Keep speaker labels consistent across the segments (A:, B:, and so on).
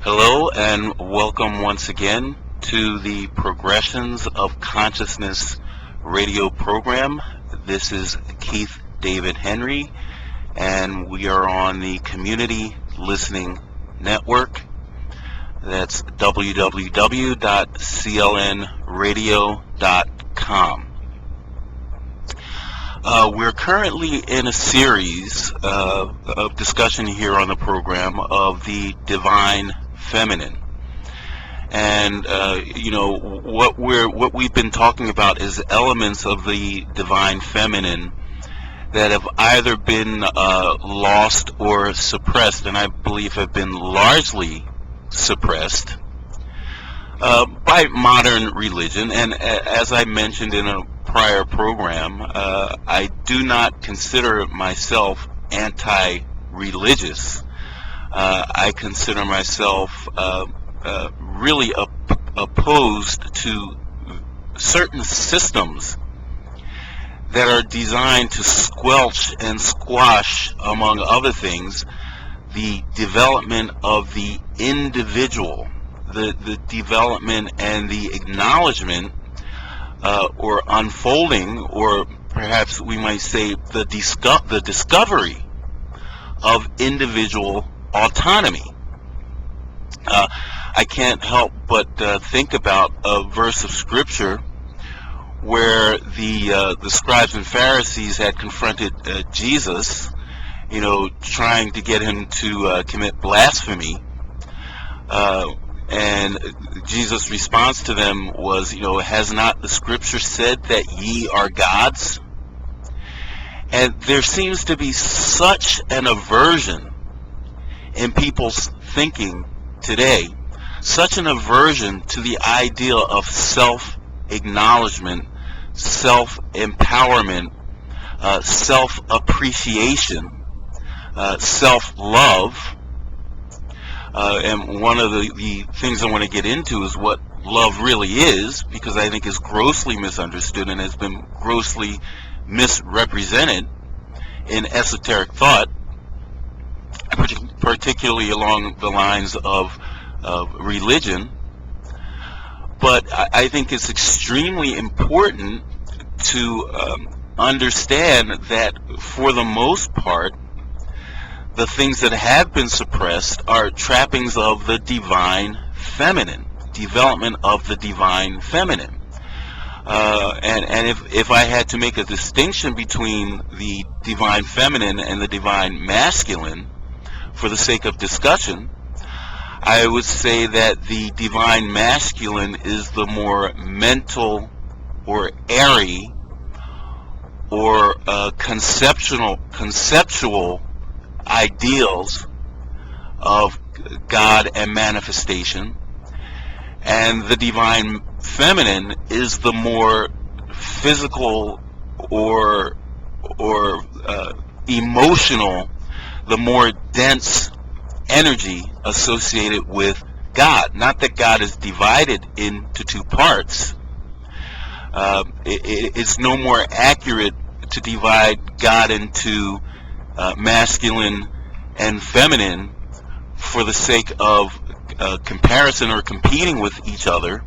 A: Hello and welcome once again to the Progressions of Consciousness radio program. This is Keith David Henry, and we are on the Community Listening Network. That's www.clnradio.com. We're currently in a series of discussion here on the program of the Divine Feminine, and what we've been talking about is elements of the Divine Feminine that have either been lost or suppressed, and I believe have been largely suppressed by modern religion. And as I mentioned in a prior program, I do not consider myself anti-religious. I consider myself really opposed to certain systems that are designed to squelch and squash, among other things, the development of the individual, the development and the acknowledgement or unfolding, or perhaps we might say the discovery of individual autonomy. I can't help but think about a verse of scripture where the scribes and Pharisees had confronted Jesus, trying to get him to commit blasphemy, and Jesus' response to them was, has not the scripture said that ye are gods? And there seems to be such an aversion in people's thinking today, such an aversion to the idea of self-acknowledgement, self-empowerment, self-appreciation, self-love. And one of the things I want to get into is what love really is, because I think is grossly misunderstood and has been grossly misrepresented in esoteric thought, particularly along the lines of religion. But I think it's extremely important to understand that for the most part, the things that have been suppressed are trappings of the Divine Feminine, development of the Divine Feminine. And if I had to make a distinction between the Divine Feminine and the Divine Masculine, for the sake of discussion, I would say that the Divine Masculine is the more mental or airy or conceptual ideals of God and manifestation, and the Divine Feminine is the more physical or emotional, the more dense energy associated with God. Not that God is divided into two parts. It's no more accurate to divide God into masculine and feminine for the sake of comparison or competing with each other.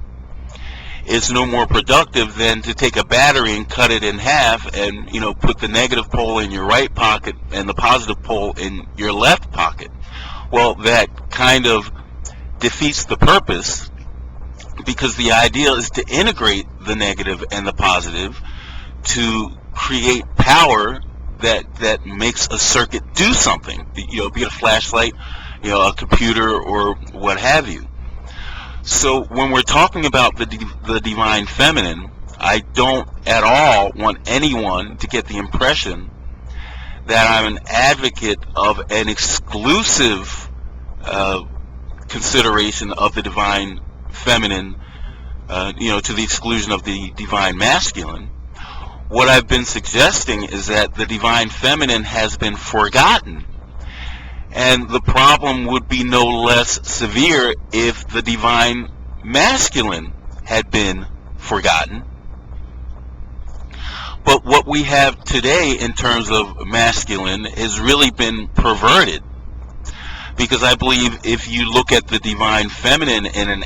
A: It's no more productive than to take a battery and cut it in half and put the negative pole in your right pocket and the positive pole in your left pocket. Well, that kind of defeats the purpose, because the idea is to integrate the negative and the positive to create power that makes a circuit do something, be it a flashlight, a computer, or what have you. So when we're talking about the Divine Feminine, I don't at all want anyone to get the impression that I'm an advocate of an exclusive consideration of the Divine Feminine, to the exclusion of the Divine Masculine. What I've been suggesting is that the Divine Feminine has been forgotten, and the problem would be no less severe if the Divine Masculine had been forgotten. But what we have today in terms of masculine has really been perverted. because I believe if you look at the divine feminine in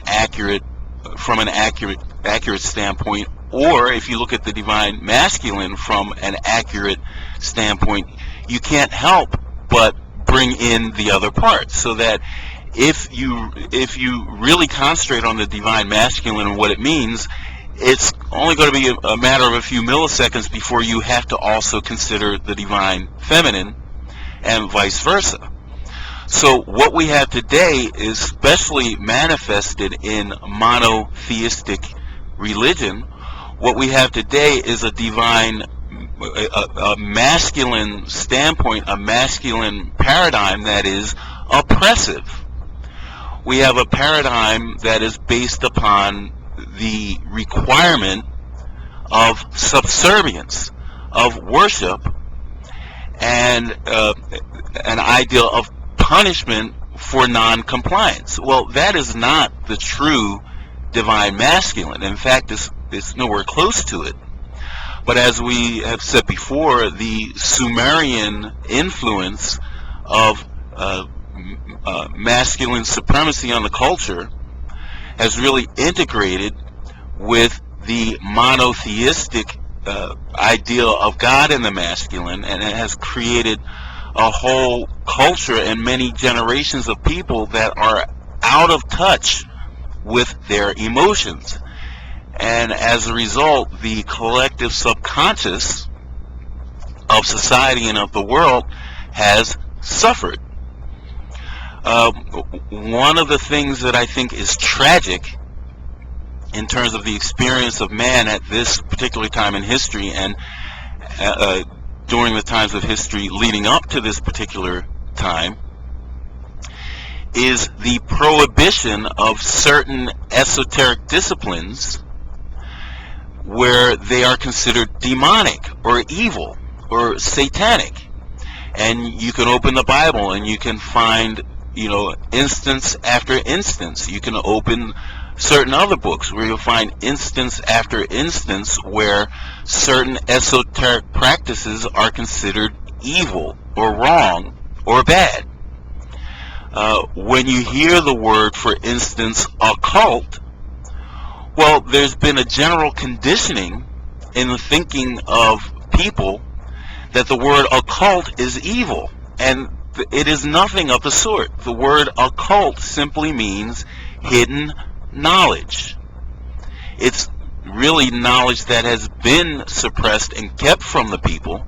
A: from an accurate standpoint, or if you look at the divine masculine from an accurate standpoint, you can't help but bring in the other parts, so that if you really concentrate on the divine masculine and what it means, it's only going to be a matter of a few milliseconds before you have to also consider the divine feminine, and vice versa. So what we have today is especially manifested in monotheistic religion. What we have today is a divine, a masculine standpoint, a masculine paradigm that is oppressive. We have a paradigm that is based upon the requirement of subservience, of worship, and an ideal of punishment for non-compliance. Well, that is not the true divine masculine. In fact, it's nowhere close to it. But as we have said before, the Sumerian influence of masculine supremacy on the culture has really integrated with the monotheistic ideal of God in the masculine, and it has created a whole culture and many generations of people that are out of touch with their emotions. And as a result, the collective subconscious of society and of the world has suffered. One of the things that I think is tragic in terms of the experience of man at this particular time in history, and during the times of history leading up to this particular time, is the prohibition of certain esoteric disciplines where they are considered demonic or evil or satanic. And you can open the Bible and you can find, instance after instance. You can open certain other books where you'll find instance after instance where certain esoteric practices are considered evil or wrong or bad. When you hear the word, for instance, occult, well, there's been a general conditioning in the thinking of people that the word occult is evil, and it is nothing of the sort. The word occult simply means hidden knowledge. It's really knowledge that has been suppressed and kept from the people,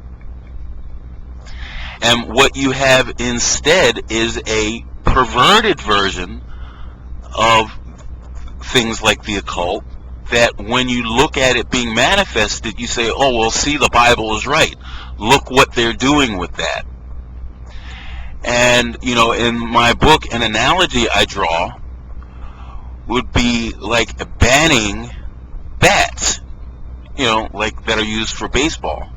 A: and what you have instead is a perverted version of things like the occult, that when you look at it being manifested, you say, oh, well, see, the Bible is right. Look what they're doing with that. And, in my book, an analogy I draw would be like banning bats, like that are used for baseball.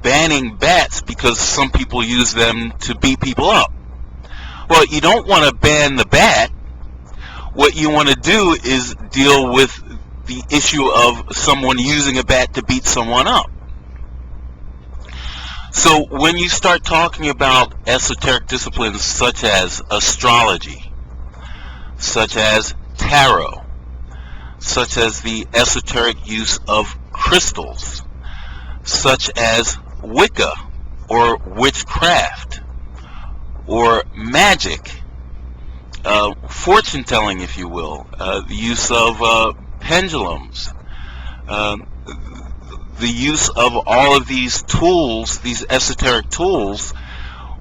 A: Banning bats because some people use them to beat people up. Well, you don't want to ban the bat. What you want to do is deal with the issue of someone using a bat to beat someone up. So when you start talking about esoteric disciplines such as astrology, such as tarot, such as the esoteric use of crystals, such as Wicca or witchcraft or magic, fortune telling, if you will, the use of pendulums, the use of all of these tools, these esoteric tools,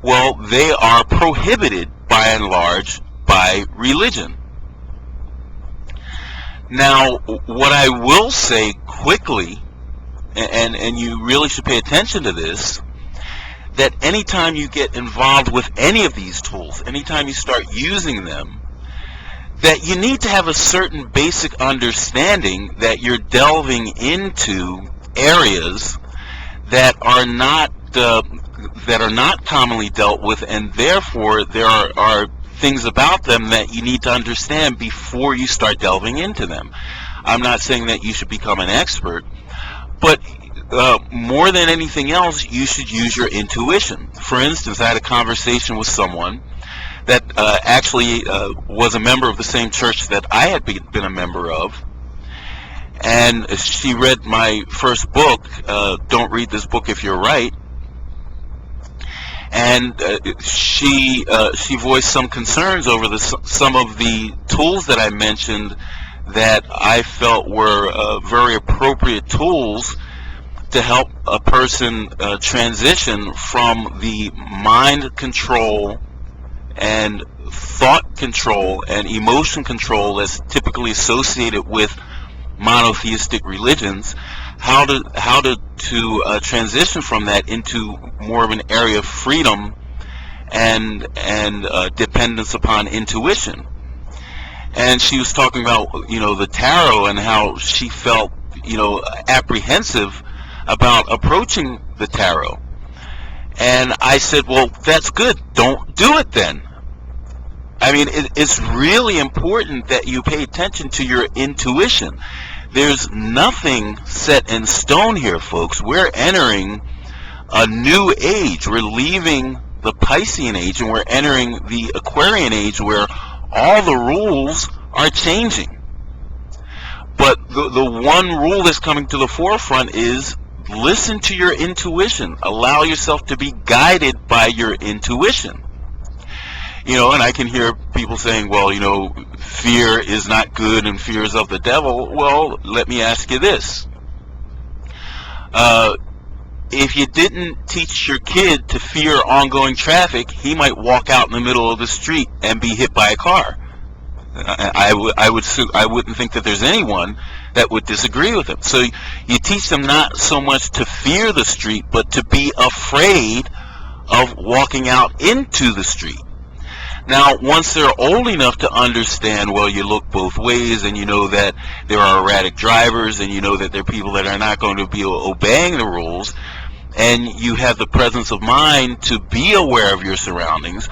A: well, they are prohibited by and large by religion. Now, what I will say quickly, and you really should pay attention to this, that anytime you get involved with any of these tools, anytime you start using them, that you need to have a certain basic understanding that you're delving into areas that are not commonly dealt with, and therefore there are things about them that you need to understand before you start delving into them. I'm not saying that you should become an expert, but more than anything else, you should use your intuition. For instance, I had a conversation with someone that actually was a member of the same church that I had been a member of. And she read my first book, Don't Read This Book If You're Right. And she voiced some concerns over some of the tools that I mentioned that I felt were very appropriate tools to help a person transition from the mind control and thought control and emotion control that's typically associated with monotheistic religions, how to transition from that into more of an area of freedom and dependence upon intuition. And she was talking about, the tarot and how she felt, apprehensive about approaching the tarot. And I said, well, that's good. Don't do it then. I mean, it's really important that you pay attention to your intuition. There's nothing set in stone here, folks. We're entering a new age. We're leaving the Piscean age and we're entering the Aquarian age, where all the rules are changing. But the one rule that's coming to the forefront is listen to your intuition. Allow yourself to be guided by your intuition. And I can hear people saying, well, fear is not good and fear is of the devil. Well, let me ask you this. If you didn't teach your kid to fear ongoing traffic, he might walk out in the middle of the street and be hit by a car. I wouldn't think that there's anyone that would disagree with him. So you teach them not so much to fear the street, but to be afraid of walking out into the street. Now, once they're old enough to understand, well, you look both ways, and you know that there are erratic drivers, and you know that there are people that are not going to be obeying the rules, and you have the presence of mind to be aware of your surroundings,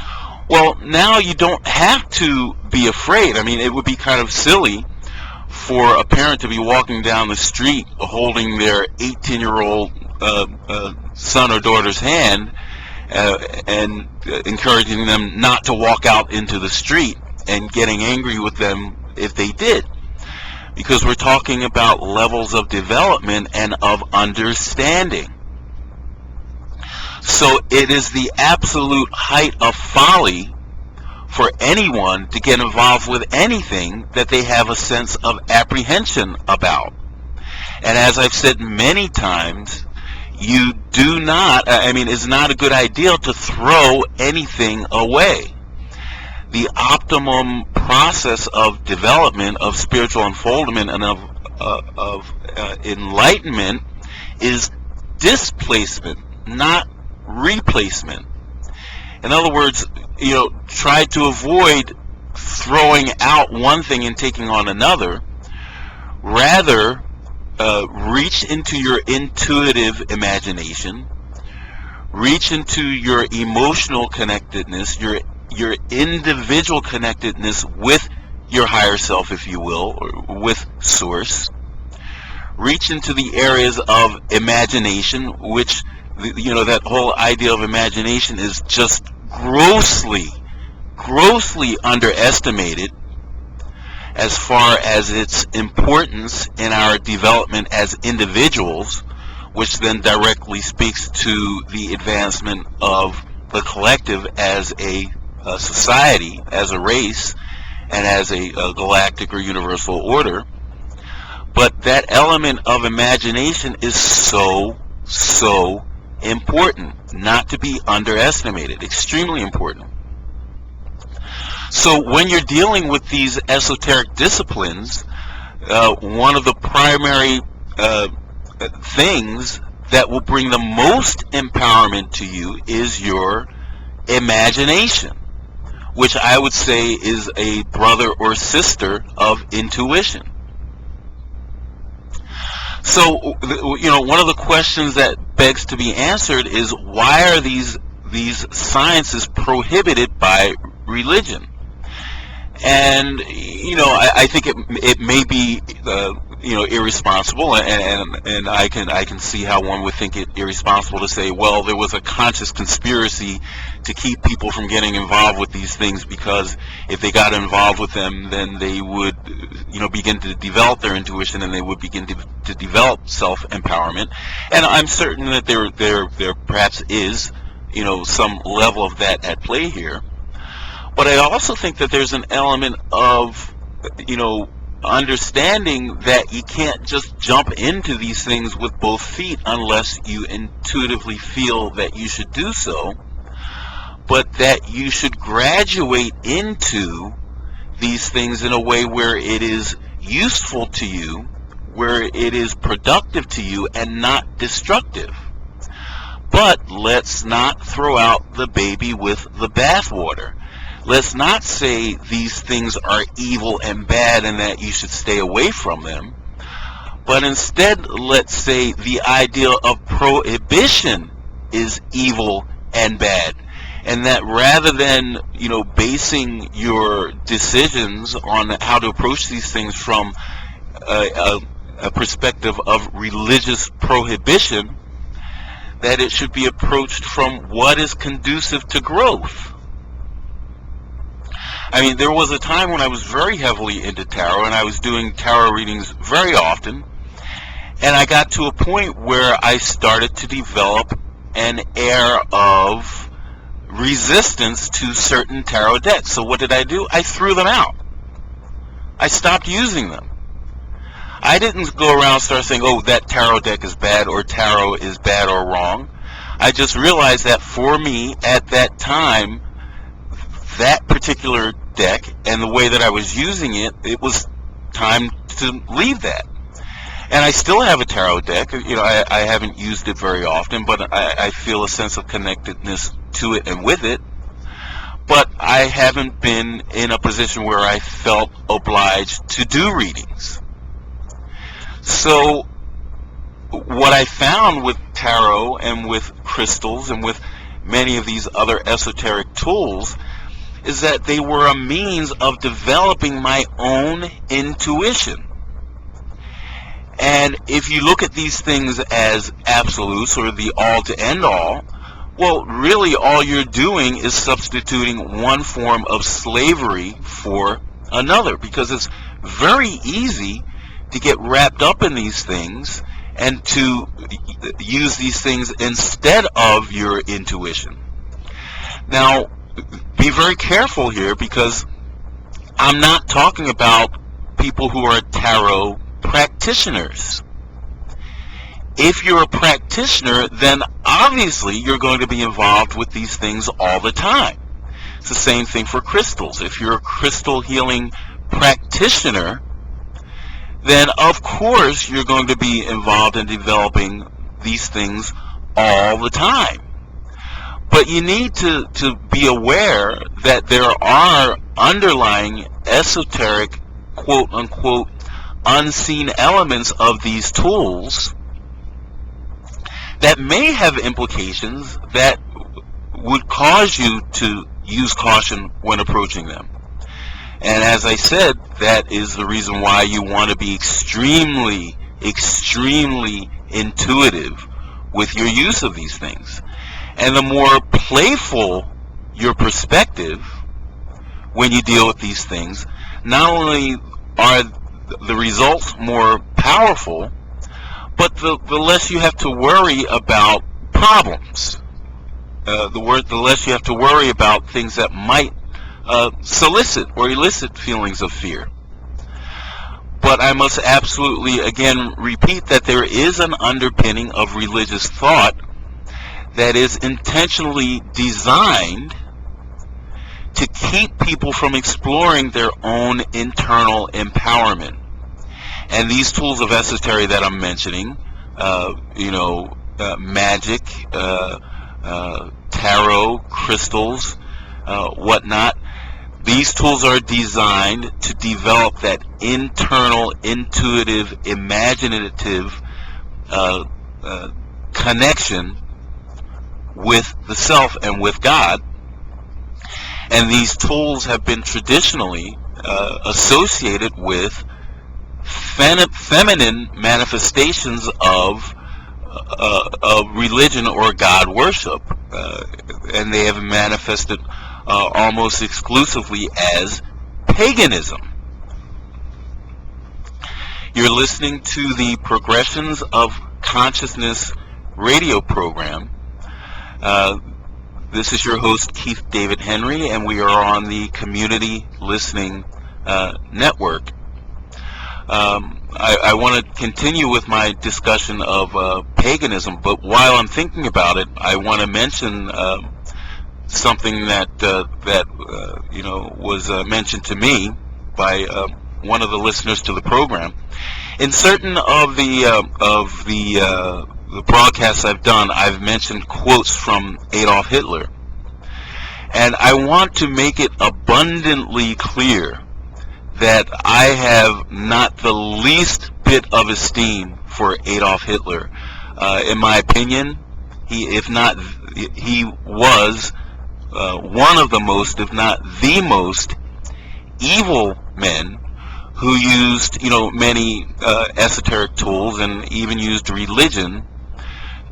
A: well, now you don't have to be afraid. I mean, it would be kind of silly for a parent to be walking down the street holding their 18-year-old son or daughter's hand and encouraging them not to walk out into the street and getting angry with them if they did. Because we're talking about levels of development and of understanding. So it is the absolute height of folly for anyone to get involved with anything that they have a sense of apprehension about. And as I've said many times, you do not, it's not a good idea to throw anything away. The optimum process of development, of spiritual unfoldment, and of enlightenment is displacement, not replacement. In other words, try to avoid throwing out one thing and taking on another. Rather, reach into your intuitive imagination, reach into your emotional connectedness, your individual connectedness with your higher self, if you will, or with Source. Reach into the areas of imagination, which, that whole idea of imagination is just grossly underestimated as far as its importance in our development as individuals, which then directly speaks to the advancement of the collective as a society, as a race, and as a galactic or universal order. But that element of imagination is so important, not to be underestimated, extremely important. So when you're dealing with these esoteric disciplines, one of the primary things that will bring the most empowerment to you is your imagination, which I would say is a brother or sister of intuition. So, one of the questions that begs to be answered is, why are these sciences prohibited by religion? And, I think it may be irresponsible, and I can see how one would think it irresponsible to say, well, there was a conscious conspiracy to keep people from getting involved with these things, because if they got involved with them, then they would begin to develop their intuition, and they would begin to develop self-empowerment. And I'm certain that there perhaps is some level of that at play here. But I also think that there's an element of understanding that you can't just jump into these things with both feet unless you intuitively feel that you should do so, but that you should graduate into these things in a way where it is useful to you, where it is productive to you, and not destructive. But let's not throw out the baby with the bathwater. Let's not say these things are evil and bad and that you should stay away from them, but instead let's say the idea of prohibition is evil and bad, and that rather than basing your decisions on how to approach these things from a perspective of religious prohibition, that it should be approached from what is conducive to growth. I mean, there was a time when I was very heavily into tarot, and I was doing tarot readings very often, and I got to a point where I started to develop an air of resistance to certain tarot decks. So what did I do? I threw them out. I stopped using them. I didn't go around and start saying, oh, that tarot deck is bad, or tarot is bad or wrong. I just realized that for me, at that time, that particular deck and the way that I was using it, it was time to leave that. And I still have a tarot deck. I haven't used it very often, but I feel a sense of connectedness to it and with it. But I haven't been in a position where I felt obliged to do readings. So what I found with tarot and with crystals and with many of these other esoteric tools is that they were a means of developing my own intuition. And if you look at these things as absolutes or the all to end all, well, really all you're doing is substituting one form of slavery for another, because it's very easy to get wrapped up in these things and to use these things instead of your intuition. Now, be very careful here, because I'm not talking about people who are tarot practitioners. If you're a practitioner, then obviously you're going to be involved with these things all the time. It's the same thing for crystals. If you're a crystal healing practitioner, then of course you're going to be involved in developing these things all the time. But you need to be aware that there are underlying esoteric, quote-unquote, unseen elements of these tools that may have implications that would cause you to use caution when approaching them. And as I said, that is the reason why you want to be extremely, extremely intuitive with your use of these things. And the more playful your perspective when you deal with these things, not only are the results more powerful, but the less you have to worry about problems. The less you have to worry about things that might solicit or elicit feelings of fear. But I must absolutely, again, repeat that there is an underpinning of religious thought that is intentionally designed to keep people from exploring their own internal empowerment. And these tools of esotery that I'm mentioning, magic, tarot, crystals, whatnot, these tools are designed to develop that internal, intuitive, imaginative connection with the self and with God. And these tools have been traditionally associated with feminine manifestations of religion or God worship, and they have manifested almost exclusively as paganism. You're listening to the Progressions of Consciousness radio program. This is your host, Keith David Henry, and we are on the Community Listening Network. I want to continue with my discussion of paganism, but while I'm thinking about it, I want to mention something that was mentioned to me by one of the listeners to the program. In certain of the broadcasts I've done, I've mentioned quotes from Adolf Hitler, and I want to make it abundantly clear that I have not the least bit of esteem for Adolf Hitler. In my opinion, he was one of the most, if not the most, evil men who used, many esoteric tools and even used religion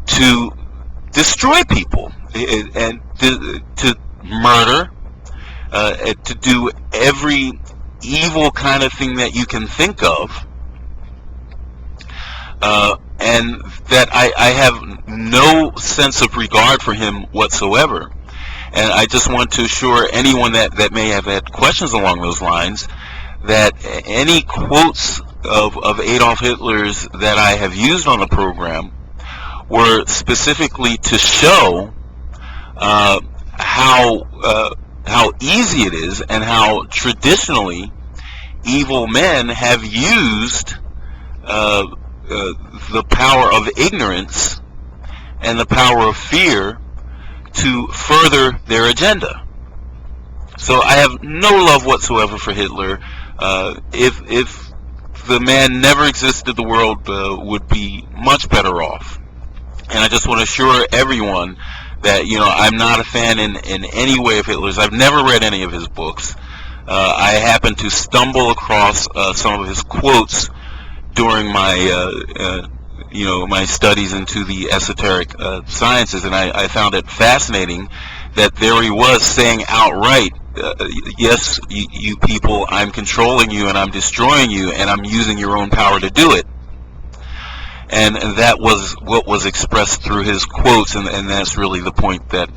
A: to destroy people and to murder, to do every evil kind of thing that you can think of, and that I have no sense of regard for him whatsoever. And I just want to assure anyone that may have had questions along those lines that any quotes of Adolf Hitler's that I have used on the program were specifically to show how easy it is and how traditionally evil men have used the power of ignorance and the power of fear to further their agenda. So I have no love whatsoever for Hitler. If the man never existed, the world would be much better off. And I just want to assure everyone that, I'm not a fan in any way of Hitler's. I've never read any of his books. I happened to stumble across some of his quotes during my my studies into the esoteric sciences, and I found it fascinating that there he was saying outright, yes, you people, I'm controlling you and I'm destroying you and I'm using your own power to do it. And that was what was expressed through his quotes, and that's really the point that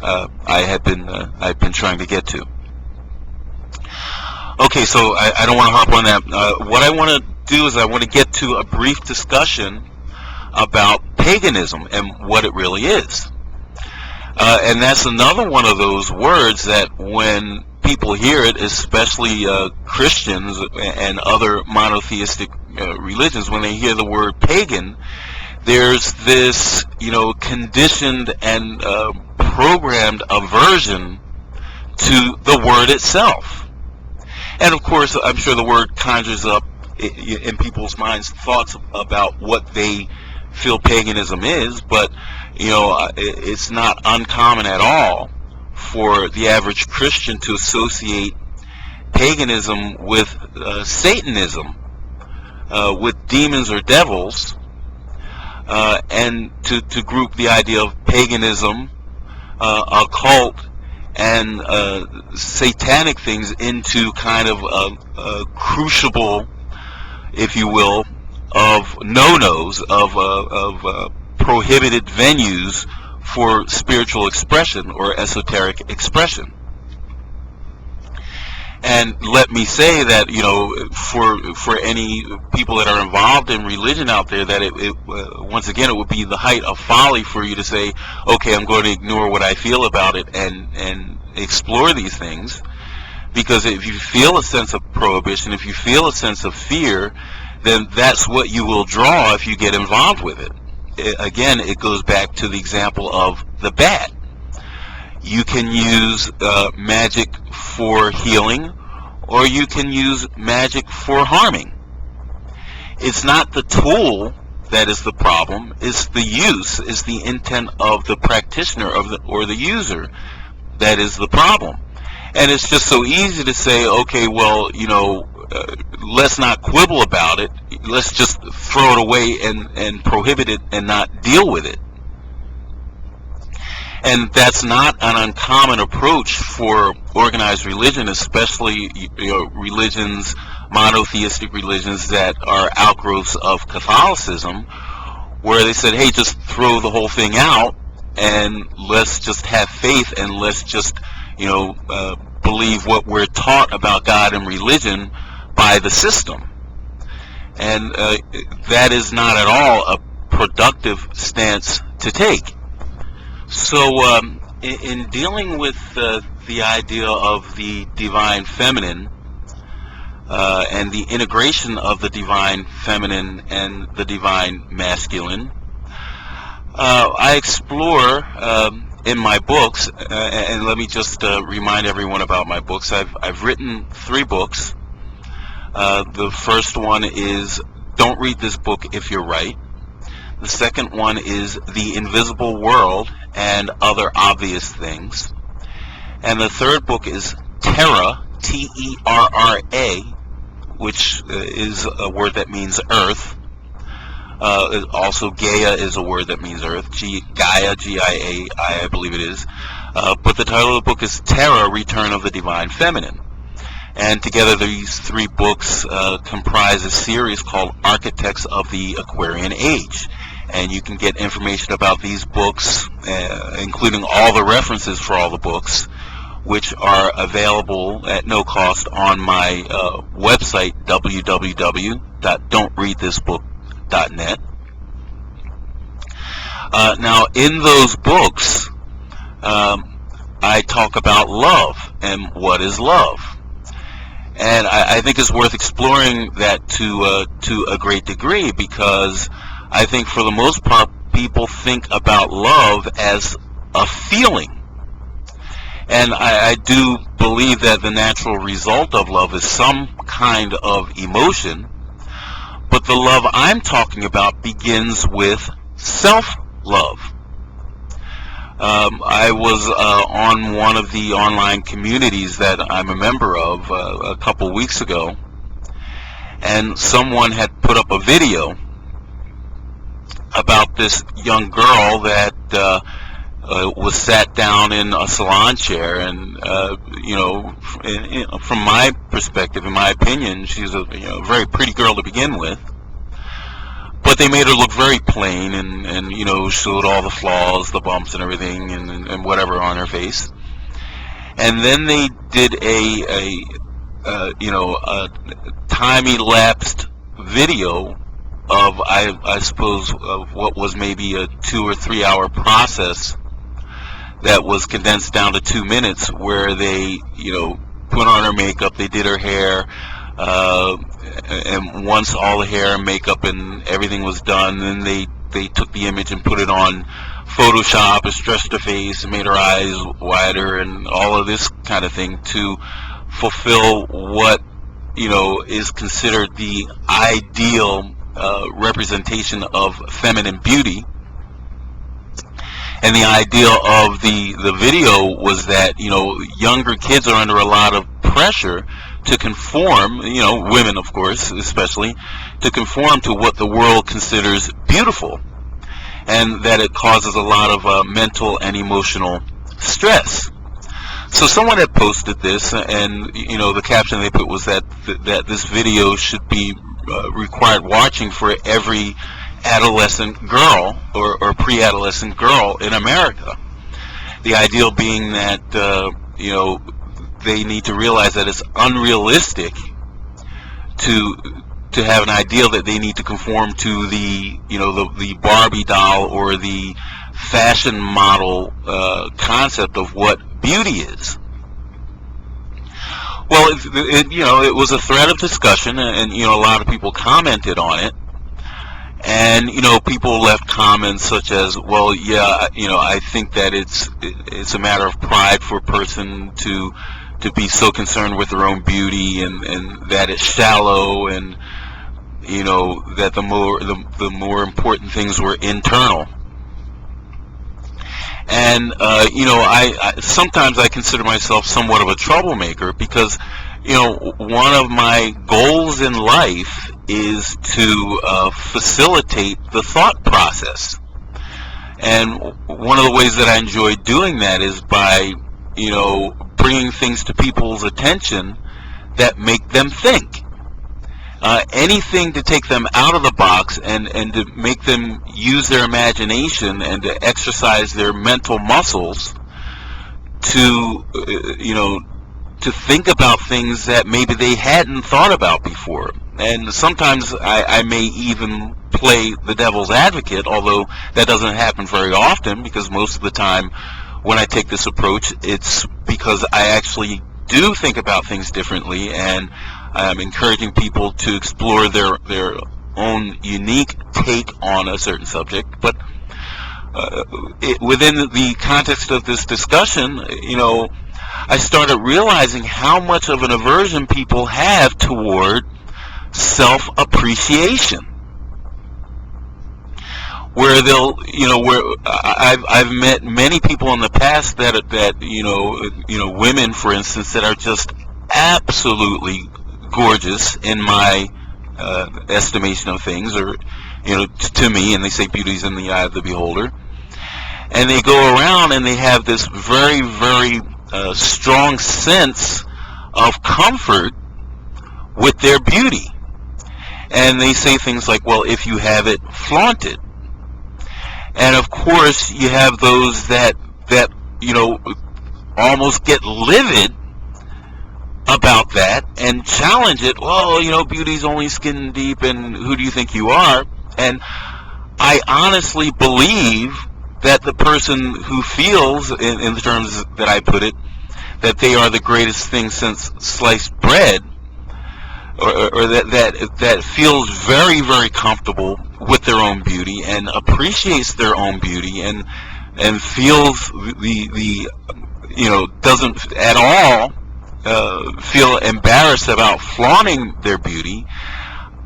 A: I've been trying to get to. Okay, so I don't want to hop on that. What I want to do is I want to get to a brief discussion about paganism and what it really is. And that's another one of those words that when people hear it, especially Christians and other monotheistic religions, when they hear the word pagan, there's this, conditioned and programmed aversion to the word itself. And of course, I'm sure the word conjures up in people's minds thoughts about what they feel paganism is, but it's not uncommon at all for the average Christian to associate paganism with Satanism, with demons or devils, and to group the idea of paganism, occult, and satanic things into kind of a crucible, if you will, of no-nos, of prohibited venues for spiritual expression or esoteric expression. And let me say that, for any people that are involved in religion out there, that once again, it would be the height of folly for you to say, okay, I'm going to ignore what I feel about it and explore these things. Because if you feel a sense of prohibition, if you feel a sense of fear, then that's what you will draw if you get involved with it. Again, it goes back to the example of the bat. You can use magic for healing, or you can use magic for harming. It's not the tool that is the problem, it's the use, it's the intent of the practitioner or the user that is the problem. And it's just so easy to say, okay, well, let's not quibble about it. Let's just throw it away and prohibit it and not deal with it. And that's not an uncommon approach for organized religion, especially religions, monotheistic religions that are outgrowths of Catholicism, where they said, hey, just throw the whole thing out and let's just have faith and let's just, believe what we're taught about God and religion by the system. And that is not at all a productive stance to take. So in dealing with the idea of the divine feminine and the integration of the divine feminine and the divine masculine, I explore in my books, and let me just remind everyone about my books. I've written 3 books. The first one is Don't Read This Book If You're Right. The second one is The Invisible World and Other Obvious Things. And the third book is Terra, T-E-R-R-A, which is a word that means earth. Also, Gaia is a word that means earth. Gaia, G-I-A-I, I believe it is. But the title of the book is Terra, Return of the Divine Feminine. And together these 3 books comprise a series called Architects of the Aquarian Age. And you can get information about these books, including all the references for all the books, which are available at no cost on my website, www.don'treadthisbook.net. Now, in those books, I talk about love and what is love. And I think it's worth exploring that to a great degree, because I think for the most part people think about love as a feeling. And I do believe that the natural result of love is some kind of emotion, but the love I'm talking about begins with self-love. I was on one of the online communities that I'm a member of a couple weeks ago, and someone had put up a video about this young girl that was sat down in a salon chair, and from my perspective, in my opinion, she's a very pretty girl to begin with, but they made her look very plain and showed all the flaws, the bumps and everything and whatever on her face. And then they did a time-elapsed video of, I suppose, of what was maybe a 2 or 3 hour process that was condensed down to 2 minutes, where they, put on her makeup, they did her hair, and once all the hair and makeup and everything was done, then they took the image and put it on Photoshop and stretched her face and made her eyes wider and all of this kind of thing to fulfill what, is considered the ideal representation of feminine beauty. And the idea of the video was that, younger kids are under a lot of pressure to conform, women of course especially, to conform to what the world considers beautiful, and that it causes a lot of mental and emotional stress. So someone had posted this, and the caption they put was that this video should be required watching for every adolescent girl or pre-adolescent girl in America. The ideal being that they need to realize that it's unrealistic to have an ideal that they need to conform to the Barbie doll or the fashion model concept of what beauty is. Well, it was a thread of discussion, and a lot of people commented on it. And people left comments such as, well, yeah, I think that it's a matter of pride for a person to be so concerned with their own beauty, and that it's shallow, and that the more important things were internal. And I sometimes I consider myself somewhat of a troublemaker because one of my goals in life is to facilitate the thought process. And one of the ways that I enjoy doing that is by bringing things to people's attention that make them think. Anything to take them out of the box and to make them use their imagination and to exercise their mental muscles to to think about things that maybe they hadn't thought about before. And sometimes I may even play the devil's advocate, although that doesn't happen very often, because most of the time when I take this approach, it's because I actually do think about things differently, and I'm encouraging people to explore their own unique take on a certain subject. But within the context of this discussion, I started realizing how much of an aversion people have toward self-appreciation, where they'll, where I've met many people in the past that women, for instance, that are just absolutely gorgeous in my estimation of things, or to me, and they say beauty's in the eye of the beholder, and they go around and they have this very, very strong sense of comfort with their beauty, and they say things like, well, if you have it, flaunt it. And of course you have those that almost get livid about that and challenge it. Well, beauty's only skin deep, and who do you think you are? And I honestly believe that the person who feels, in the terms that I put it, that they are the greatest thing since sliced bread, or that feels very, very comfortable with their own beauty and appreciates their own beauty and feels the doesn't at all feel embarrassed about flaunting their beauty.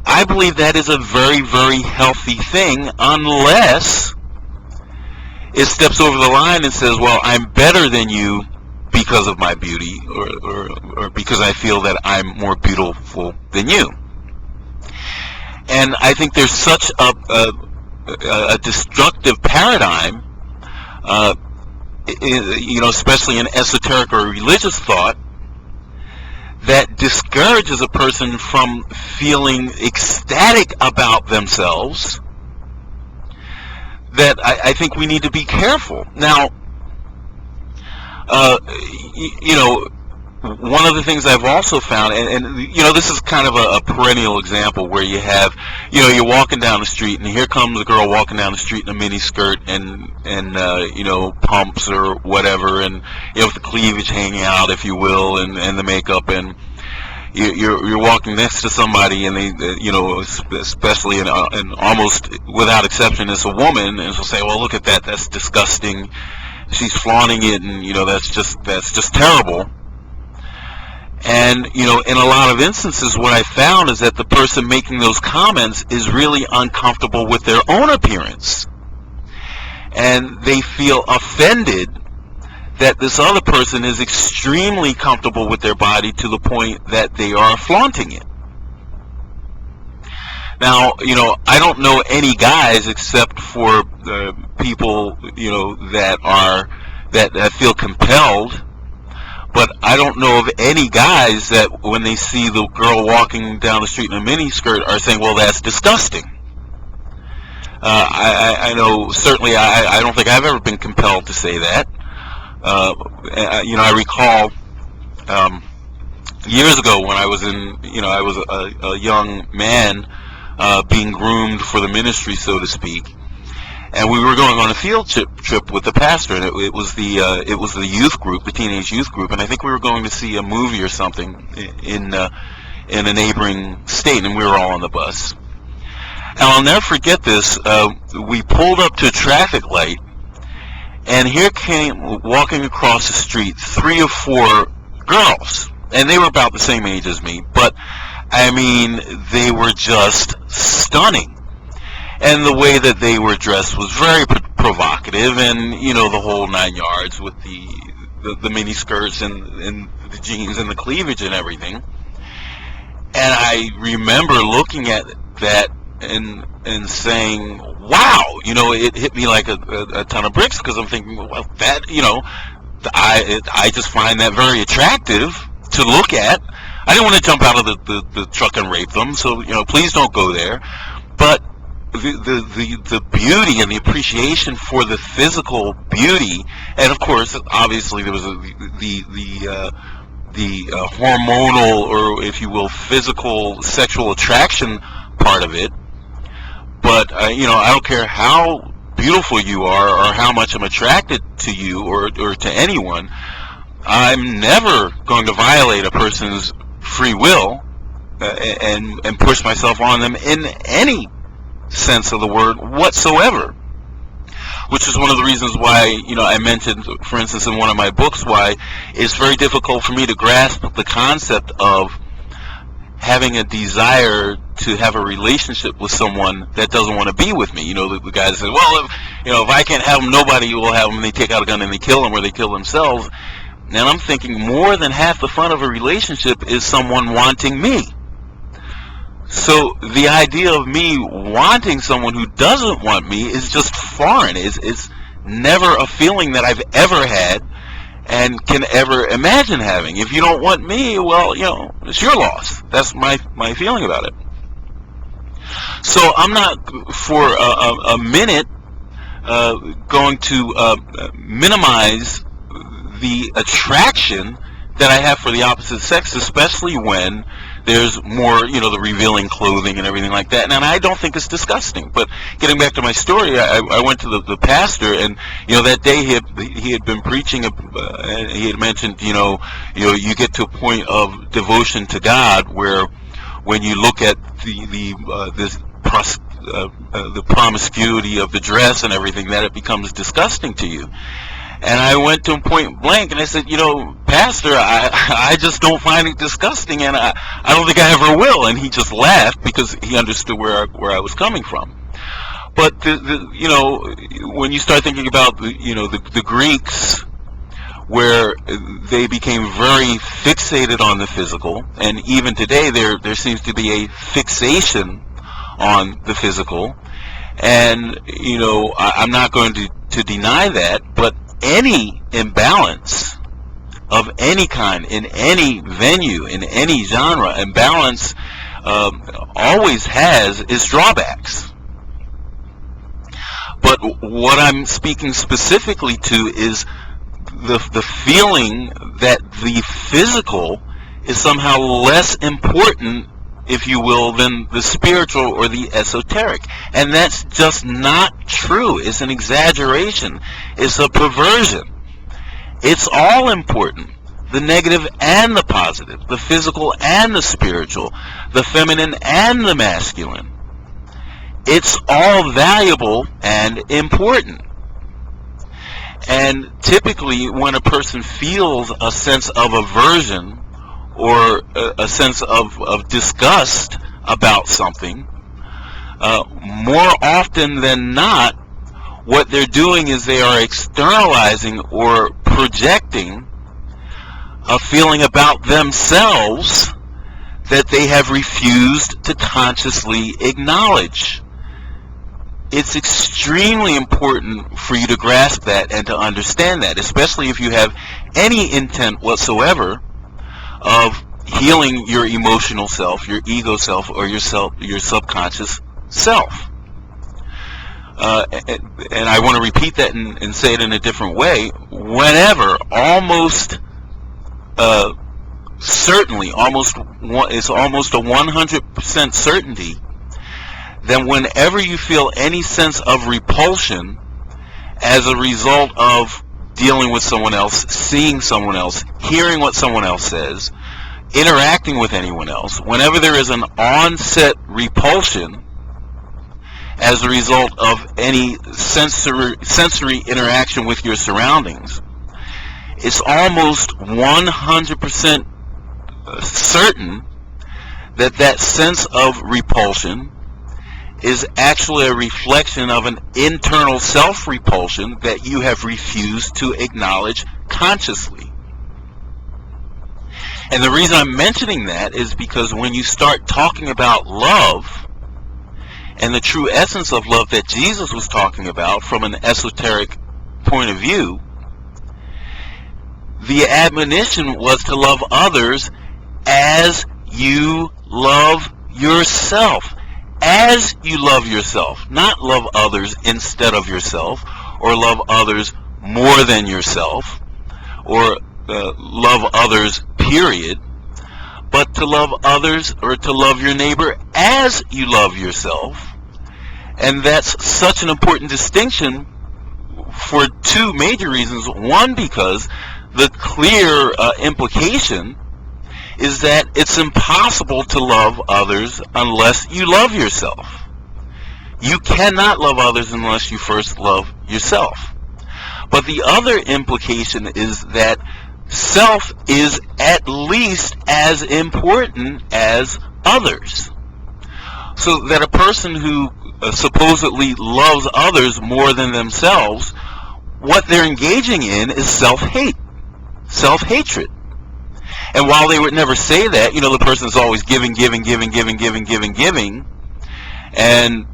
A: I believe that is a very, very healthy thing, unless it steps over the line and says, well, I'm better than you because of my beauty, or because I feel that I'm more beautiful than you. And I think there's such a destructive paradigm, especially in esoteric or religious thought, that discourages a person from feeling ecstatic about themselves, that I think we need to be careful. Now, one of the things I've also found, and this is kind of a perennial example, where you have, you're walking down the street, and here comes a girl walking down the street in a mini skirt and pumps or whatever, and with the cleavage hanging out, if you will, and the makeup, and you're walking next to somebody, and they, especially and almost without exception, it's a woman, and she'll say, well, look at that, that's disgusting. She's flaunting it, and that's just terrible. And in a lot of instances, what I found is that the person making those comments is really uncomfortable with their own appearance, and they feel offended that this other person is extremely comfortable with their body to the point that they are flaunting it. Now, I don't know any guys except for people, that feel compelled, but I don't know of any guys that, when they see the girl walking down the street in a mini skirt, are saying, well, that's disgusting. I know, certainly, I don't think I've ever been compelled to say that. I recall years ago when I was I was a young man being groomed for the ministry, so to speak, and we were going on a field trip with the pastor, and it was the youth group, the teenage youth group, and I think we were going to see a movie or something in a neighboring state, and we were all on the bus. And I'll never forget this. We pulled up to a traffic light, and here came, walking across the street, 3 or 4 girls, and they were about the same age as me, but I mean, they were just stunning. And the way that they were dressed was very provocative, and the whole 9 yards with the mini skirts and the jeans and the cleavage and everything. And I remember looking at that and saying, wow, it hit me like a ton of bricks, because I'm thinking, well, that, I just find that very attractive to look at. I didn't want to jump out of the truck and rape them, so please don't go there. But the beauty and the appreciation for the physical beauty, and of course, obviously, there was the hormonal, or if you will, physical sexual attraction part of it. But I don't care how beautiful you are or how much I'm attracted to you or to anyone. I'm never going to violate a person's free will and push myself on them in any sense of the word whatsoever. Which is one of the reasons why, I mentioned, for instance, in one of my books, why it's very difficult for me to grasp the concept of having a desire to have a relationship with someone that doesn't want to be with me. The guy that says, well, if I can't have them, nobody will have them. They take out a gun and they kill them, or they kill themselves. And I'm thinking, more than half the fun of a relationship is someone wanting me. So the idea of me wanting someone who doesn't want me is just foreign. It's never a feeling that I've ever had and can ever imagine having. If you don't want me, well, it's your loss. That's my feeling about it. So I'm not for a minute going to minimize the attraction that I have for the opposite sex, especially when there's more, the revealing clothing and everything like that. And I don't think it's disgusting. But getting back to my story, I went to the pastor, and that day he had been preaching, and he had mentioned, you get to a point of devotion to God where, when you look at the promiscuity of the dress and everything, that it becomes disgusting to you. And I went to him point blank, and I said, Pastor, I just don't find it disgusting, and I don't think I ever will. And he just laughed, because he understood where I was coming from. But when you start thinking about the Greeks, where they became very fixated on the physical, and even today there seems to be a fixation on the physical, and I'm not going to deny that, but any imbalance of any kind, in any venue, in any genre, imbalance always has its drawbacks. But what I'm speaking specifically to is the feeling that the physical is somehow less important, if you will, than the spiritual or the esoteric. And that's just not true. It's an exaggeration. It's a perversion. It's all important. The negative and the positive. The physical and the spiritual. The feminine and the masculine. It's all valuable and important. And typically, when a person feels a sense of aversion or a sense of disgust about something, more often than not, what they're doing is they are externalizing or projecting a feeling about themselves that they have refused to consciously acknowledge. It's extremely important for you to grasp that and to understand that, especially if you have any intent whatsoever of healing your emotional self, your ego self, or your subconscious self. And I want to repeat that and say it in a different way. Whenever, almost certainly, it's almost a 100% certainty, then whenever you feel any sense of repulsion as a result of dealing with someone else, seeing someone else, hearing what someone else says, interacting with anyone else, whenever there is an onset repulsion as a result of any sensory interaction with your surroundings, it's almost 100% certain that that sense of repulsion is actually a reflection of an internal self-repulsion that you have refused to acknowledge consciously. And the reason I'm mentioning that is because when you start talking about love and the true essence of love that Jesus was talking about from an esoteric point of view, the admonition was to love others as you love yourself. As you love yourself, not love others instead of yourself, or love others more than yourself, or love others, period, but to love others, or to love your neighbor as you love yourself. And that's such an important distinction for two major reasons. One, because the clear implication is that it's impossible to love others unless you love yourself. You cannot love others unless you first love yourself. But the other implication is that self is at least as important as others. So that a person who supposedly loves others more than themselves, what they're engaging in is self-hate, self-hatred. And while they would never say that, the person's always giving, and,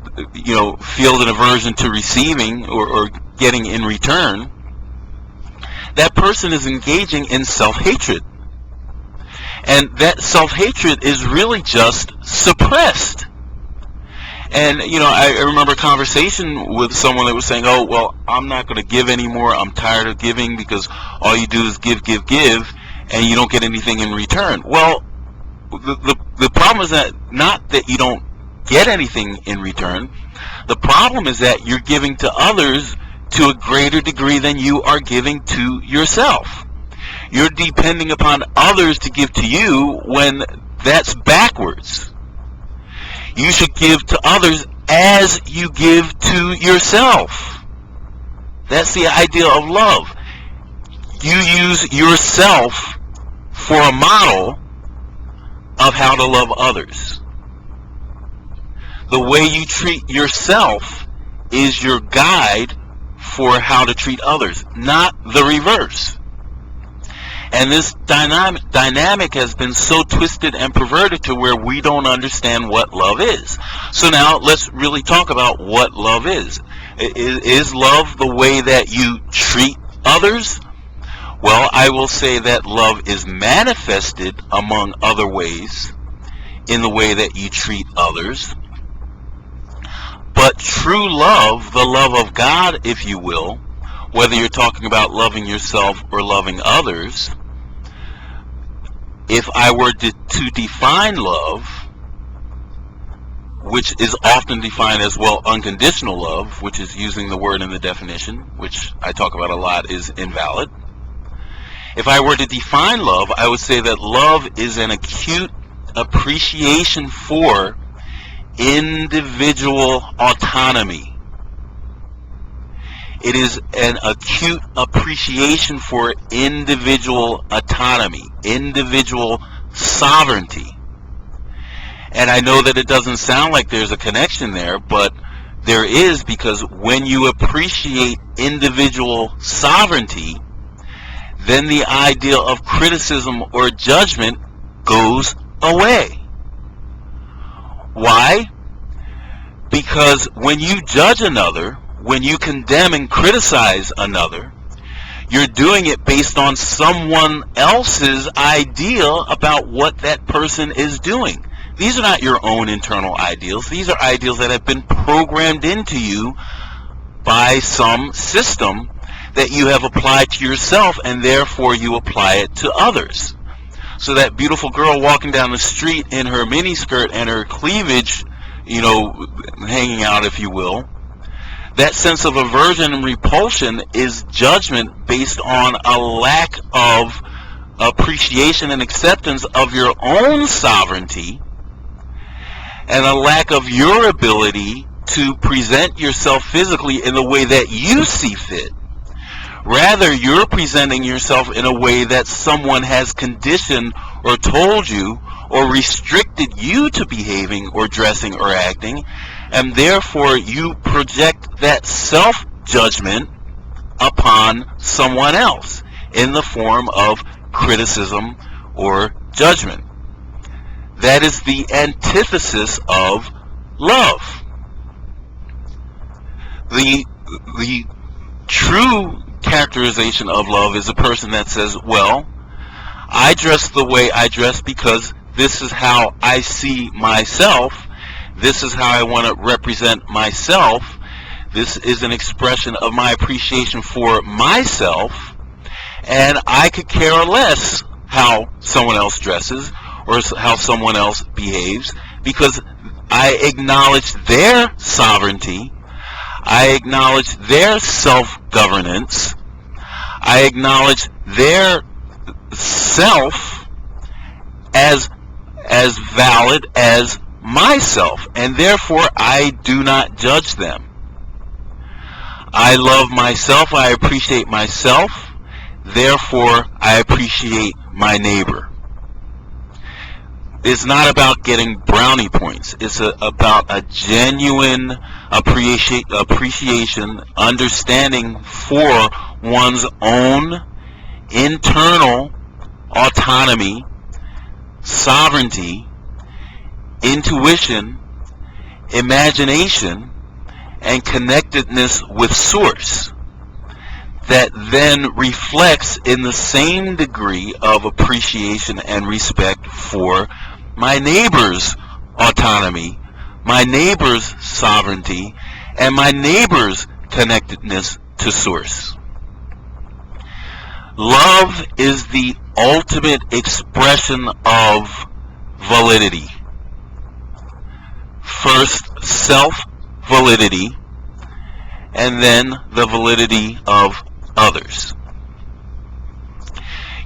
A: feels an aversion to receiving or getting in return, that person is engaging in self-hatred. And that self-hatred is really just suppressed. And, I remember a conversation with someone that was saying, oh, well, I'm not going to give anymore. I'm tired of giving because all you do is give, and you don't get anything in return. Well, the problem is that not that you don't get anything in return. The problem is that you're giving to others to a greater degree than you are giving to yourself. You're depending upon others to give to you when that's backwards. You should give to others as you give to yourself. That's the idea of love. You use yourself for a model of how to love others. The way you treat yourself is your guide for how to treat others, not the reverse. And this dynamic has been so twisted and perverted to where we don't understand what love is. So now let's really talk about what love is. Is love the way that you treat others? Well, I will say that love is manifested, among other ways, in the way that you treat others. But true love, the love of God, if you will, whether you're talking about loving yourself or loving others, if I were to define love, which is often defined as, well, unconditional love, which is using the word in the definition, which I talk about a lot, is invalid. If I were to define love, I would say that love is an acute appreciation for individual autonomy. It is an acute appreciation for individual autonomy, individual sovereignty. And I know that it doesn't sound like there's a connection there, but there is, because when you appreciate individual sovereignty, then the idea of criticism or judgment goes away. Why? Because when you judge another, when you condemn and criticize another, you're doing it based on someone else's idea about what that person is doing. These are not your own internal ideals. These are ideals that have been programmed into you by some system that you have applied to yourself, and therefore you apply it to others. So that beautiful girl walking down the street in her miniskirt and her cleavage, hanging out, if you will, that sense of aversion and repulsion is judgment based on a lack of appreciation and acceptance of your own sovereignty, and a lack of your ability to present yourself physically in the way that you see fit. Rather, you're presenting yourself in a way that someone has conditioned or told you or restricted you to behaving or dressing or acting, and therefore you project that self-judgment upon someone else in the form of criticism or judgment. That is the antithesis of love. The true characterization of love is a person that says, well, I dress the way I dress because this is how I see myself. This is how I want to represent myself. This is an expression of my appreciation for myself, and I could care less how someone else dresses or how someone else behaves, because I acknowledge their sovereignty, I acknowledge their self-governance, I acknowledge their self as valid as myself, and therefore I do not judge them. I love myself, I appreciate myself, therefore I appreciate my neighbor. It's not about getting brownie points. It's about a genuine appreciation, understanding for one's own internal autonomy, sovereignty, intuition, imagination, and connectedness with Source, that then reflects in the same degree of appreciation and respect for my neighbor's autonomy, my neighbor's sovereignty, and my neighbor's connectedness to Source. Love is the ultimate expression of validity. First, self-validity, and then the validity of others.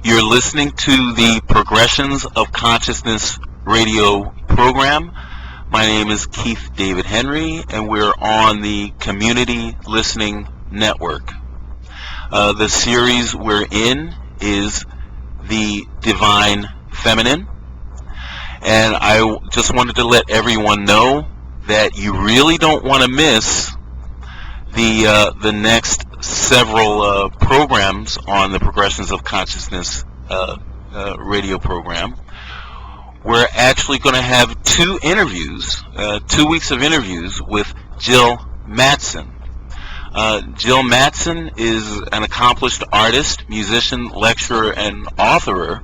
A: You're listening to the Progressions of Consciousness radio program. My name is Keith David Henry, and we're on the Community Listening Network. The series we're in is The Divine Feminine, and I just wanted to let everyone know that you really don't want to miss the next several programs on the Progressions of Consciousness radio program. We're actually going to have 2 weeks of interviews with Jill Mattson. Jill Mattson is an accomplished artist, musician, lecturer, and author,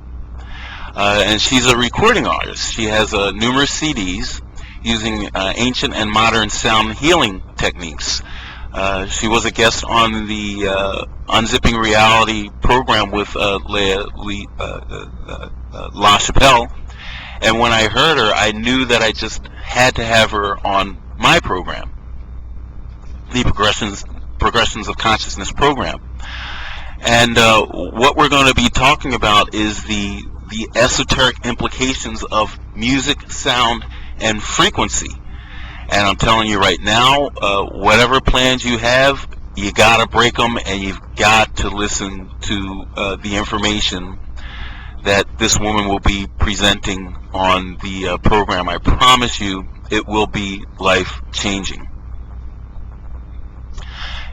A: and she's a recording artist. She has numerous CDs using ancient and modern sound healing techniques. She was a guest on the Unzipping Reality program with La Chapelle, and when I heard her, I knew that I just had to have her on my program, the Progressions of Consciousness program. And what we're going to be talking about is the esoteric implications of music, sound, and frequency. And I'm telling you right now, whatever plans you have, you got to break them, and you've got to listen to the information that this woman will be presenting on the program. I promise you it will be life-changing.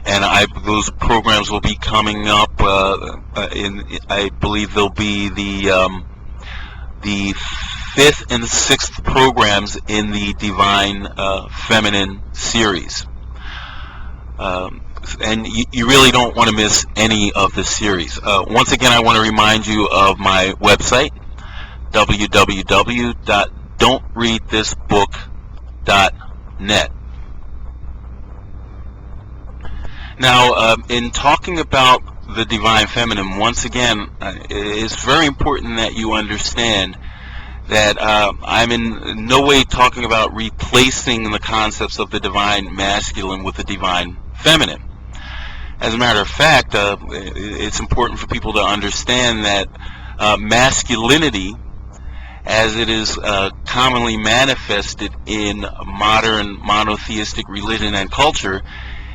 A: And those programs will be coming up I believe they'll be the 5th and 6th programs in the Divine Feminine series. And you really don't want to miss any of the series. Once again, I want to remind you of my website, www.don'treadthisbook.net. Now, in talking about the Divine Feminine, once again, it's very important that you understand that I'm in no way talking about replacing the concepts of the Divine Masculine with the Divine Feminine. As a matter of fact, it's important for people to understand that masculinity, as it is commonly manifested in modern monotheistic religion and culture,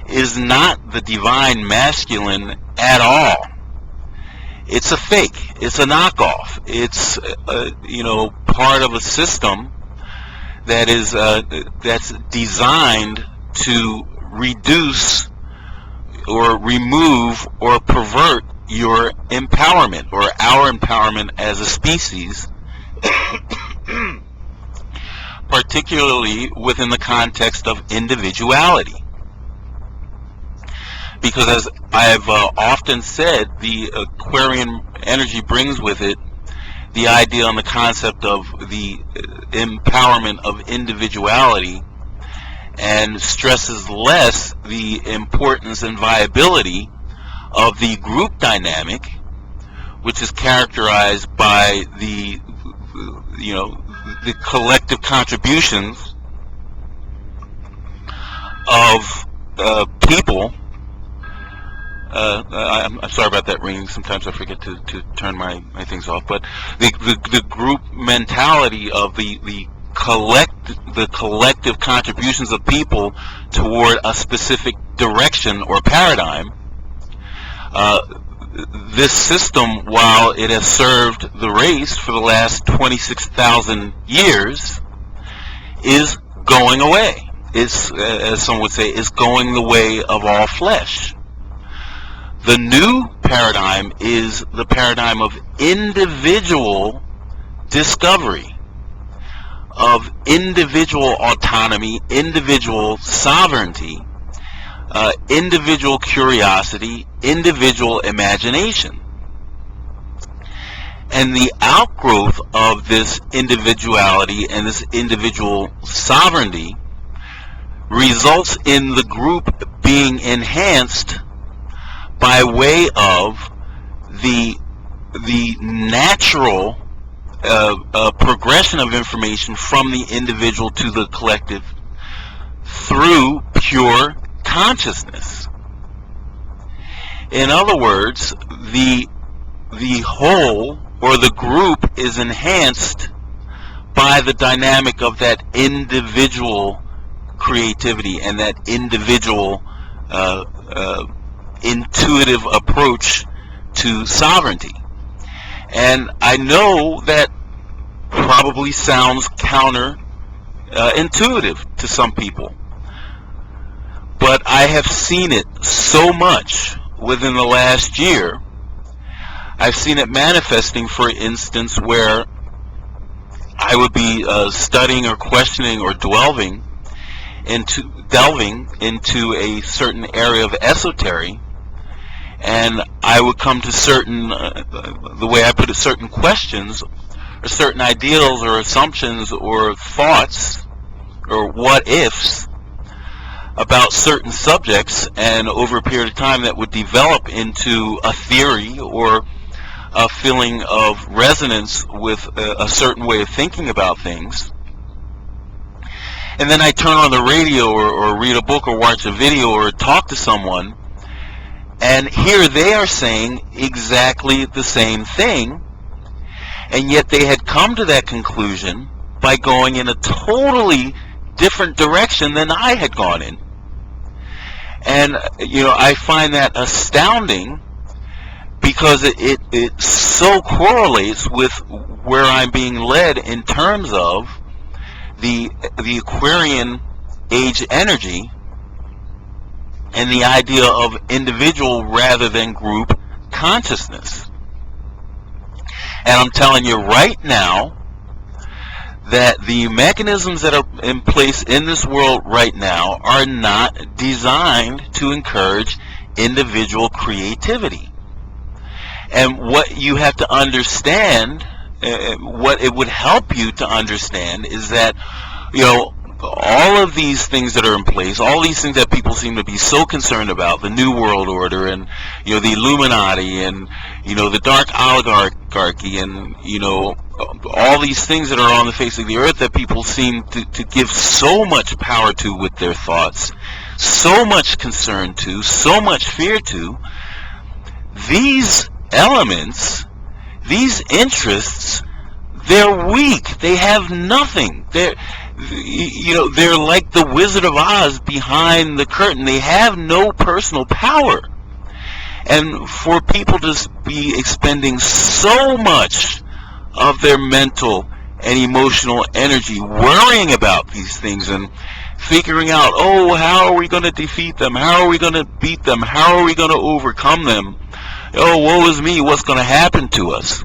A: is not the Divine Masculine at all. It's a fake. It's a knockoff. It's part of a system that's designed to reduce or remove or pervert your empowerment, or our empowerment as a species, particularly within the context of individuality. Because as I have often said, the Aquarian energy brings with it the idea and the concept of the empowerment of individuality, and stresses less the importance and viability of the group dynamic, which is characterized by the collective contributions of people. I'm sorry about that ringing. Sometimes I forget to turn my things off. But the group mentality of the collective contributions of people toward a specific direction or paradigm. This system, while it has served the race for the last 26,000 years, is going away. It's, as some would say, is going the way of all flesh. The new paradigm is the paradigm of individual discovery, of individual autonomy, individual sovereignty, individual curiosity, individual imagination. And the outgrowth of this individuality and this individual sovereignty results in the group being enhanced by way of the natural progression of information from the individual to the collective through pure consciousness. In other words, the whole or the group is enhanced by the dynamic of that individual creativity and that individual intuitive approach to sovereignty. And I know that probably sounds counter intuitive to some people, but I have seen it so much within the last year. I've seen it manifesting, for instance, where I would be studying or questioning or delving into a certain area of esotery, and I would come to certain, the way I put it, certain questions or certain ideals or assumptions or thoughts or what-ifs about certain subjects, and over a period of time that would develop into a theory or a feeling of resonance with a certain way of thinking about things. And then I turn on the radio or read a book or watch a video or talk to someone, and here they are saying exactly the same thing, and yet they had come to that conclusion by going in a totally different direction than I had gone in. And I find that astounding, because it so correlates with where I'm being led in terms of the Aquarian age energy and the idea of individual rather than group consciousness. And I'm telling you right now that the mechanisms that are in place in this world right now are not designed to encourage individual creativity. And what you have to understand, what it would help you to understand, is that all of these things that are in place, all these things that people seem to be so concerned about, the New World Order and the Illuminati and the dark oligarchy and all these things that are on the face of the earth that people seem to give so much power to with their thoughts, so much concern to, so much fear to, these elements, these interests, they're weak. They have nothing. They're like the Wizard of Oz behind the curtain. They have no personal power. And for people to be expending so much of their mental and emotional energy worrying about these things and figuring out, oh, how are we going to defeat them? How are we going to beat them? How are we going to overcome them? Oh, woe is me, what's going to happen to us?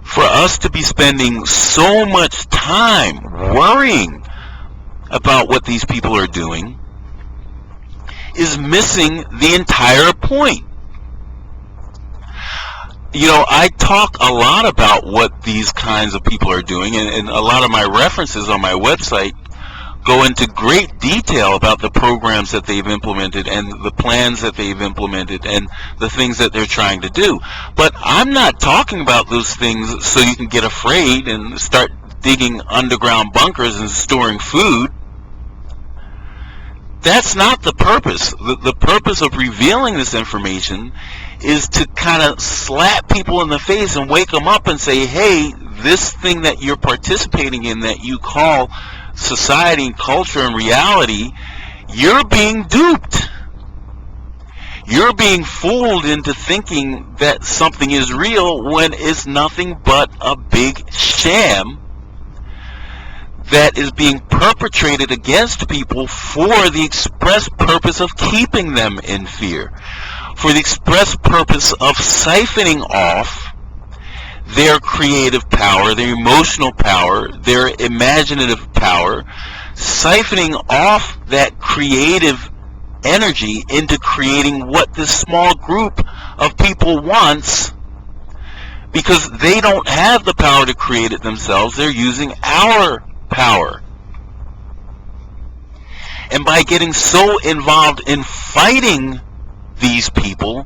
A: For us to be spending so much time worrying about what these people are doing is missing the entire point. You know, I talk a lot about what these kinds of people are doing, and a lot of my references on my website go into great detail about the programs that they've implemented and the plans that they've implemented and the things that they're trying to do. But I'm not talking about those things so you can get afraid and start digging underground bunkers and storing food. That's not the purpose. The purpose of revealing this information is to kind of slap people in the face and wake them up and say, hey, this thing that you're participating in that you call society and culture and reality, you're being duped. You're being fooled into thinking that something is real when it's nothing but a big sham that is being perpetrated against people for the express purpose of keeping them in fear, for the express purpose of siphoning off their creative power, their emotional power, their imaginative power, siphoning off that creative energy into creating what this small group of people wants, because they don't have the power to create it themselves. They're using our power. And by getting so involved in fighting these people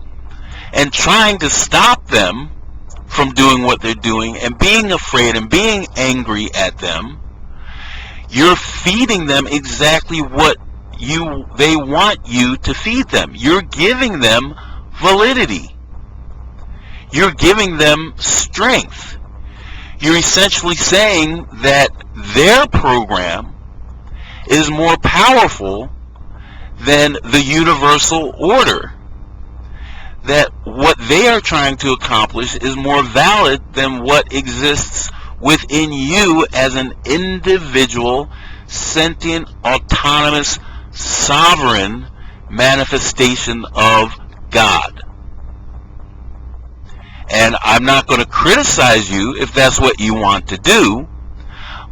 A: and trying to stop them from doing what they're doing and being afraid and being angry at them, you're feeding them exactly what they want you to feed them. You're giving them validity. You're giving them strength. You're essentially saying that their program is more powerful than the universal order, that what they are trying to accomplish is more valid than what exists within you as an individual, sentient, autonomous, sovereign manifestation of God. And I'm not going to criticize you if that's what you want to do,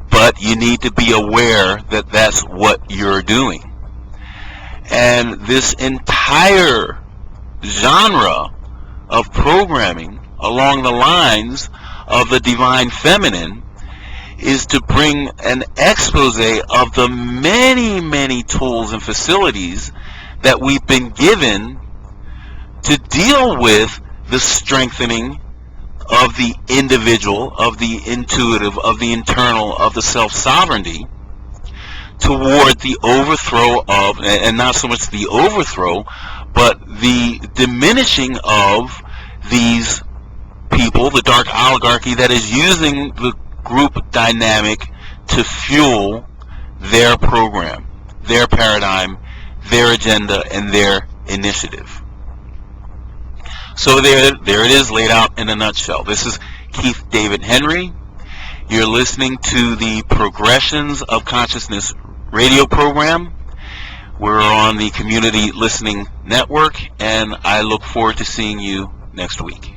A: but you need to be aware that that's what you're doing. And this entire genre of programming along the lines of the divine feminine is to bring an expose of the many, many tools and facilities that we've been given to deal with the strengthening of the individual, of the intuitive, of the internal, of the self-sovereignty, toward the overthrow of, and not so much the overthrow, but the diminishing of these people, the dark oligarchy that is using the group dynamic to fuel their program, their paradigm, their agenda, and their initiative. So there it is, laid out in a nutshell. This is Keith David Henry. You're listening to the Progressions of Consciousness radio program. We're on the Community Listening Network, and I look forward to seeing you next week.